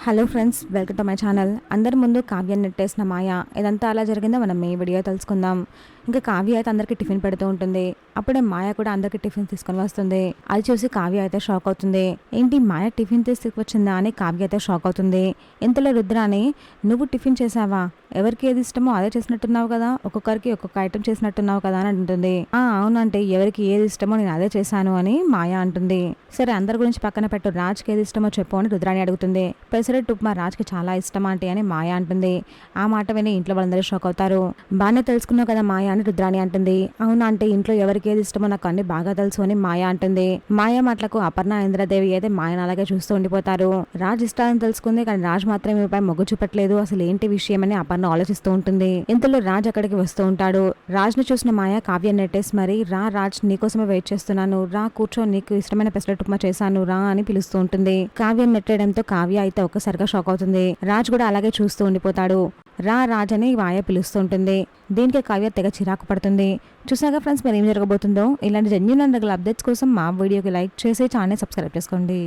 Hello friends, welcome to my channel. అందరి ముందు కావ్య నెట్టేసిన మాయ ఇదంతా అలా జరిగిందో మనం ఈ వీడియో తెలుసుకుందాం. ఇంకా కావ్య అయితే అందరికి టిఫిన్ పెడుతూ ఉంటుంది. అప్పుడే మాయ కూడా అందరికి టిఫిన్ తీసుకొని వస్తుంది. అది చూసి కావ్య అయితే షాక్ అవుతుంది. ఏంటి మాయ టిఫిన్ తీసుకొచ్చిందా అని కావ్య అయితే షాక్ అవుతుంది. ఇంతలో రుద్రాని, నువ్వు టిఫిన్ చేసావా? ఎవరికి ఏది ఇష్టమో అదే చేసినట్టున్నావు కదా, ఒక్కొక్కరికి ఒక్కొక్క ఐటమ్ చేసినట్టున్నావు కదా అని అంటుంది. అవునంటే ఎవరికి ఏది ఇష్టమో నేను అదే చేశాను అని మాయ అంటుంది. సరే అందరి గురించి పక్కన పెట్టు, రాజ్కి ఏది ఇష్టమో చెప్పు అని రుద్రాని అడుగుతుంది. పెసరట్టు ఉప్మా రాజ్కి చాలా ఇష్టం ఆంటీ అని మాయ అంటుంది. ఆ మాట విని ఇంట్లో వాళ్ళందరూ షాక్ అవుతారు. బాగానే తెలుసుకున్నావు కదా మాయ అని రుద్రాని అంటుంది. అవునా అంటే ఇంట్లో ఎవరికి ఏది ఇష్టమో నాకు అన్ని బాగా తెలుసు అని మాయ అంటుంది. మాయ మాటలకు అపర్ణ ఇంద్రదేవి అయితే మాయను అలాగే చూస్తూ ఉండిపోతారు. రాజ్ ఇష్టాలను తెలుసుకుంది, కానీ రాజ్ మాత్రం ఈమెపై మొగ్గు చూపట్లేదు. అసలు ఏంటి విషయం అని అపర్ణ ఆలోచిస్తూ ఉంటుంది. ఇంతలో రాజ్ అక్కడికి వస్తూ ఉంటాడు. రాజ్ ను చూసిన మాయ కావ్య నెట్టేసి మరి, రా రాజ్ నీకోసమే వెయిట్ చేస్తున్నాను, రా కూర్చో, నీకు ఇష్టమైన పెసరట్టు ఉప్మా చేశాను రా అని పిలుస్తూ ఉంటుంది. కావ్య నెట్టేయడంతో కావ్య అయితే ఒక్కసారిగా షాక్ అవుతుంది. రాజ్ కూడా అలాగే చూస్తూ ఉండిపోతాడు. రా రాజ్ అని మాయ పిలుస్తూ ఉంటుంది. దీనికి కావ్య తెగ చిరాకు పడుతుంది. చూసాగా ఫ్రెండ్స్, మరి ఏం జరగబోతుందో. ఇలాంటి జెన్యూన్ అండ్ రెగ్యులర్ అప్డేట్స్ కోసం మా వీడియోకి లైక్ చేసి ఛానల్ సబ్స్క్రైబ్ చేసుకోండి.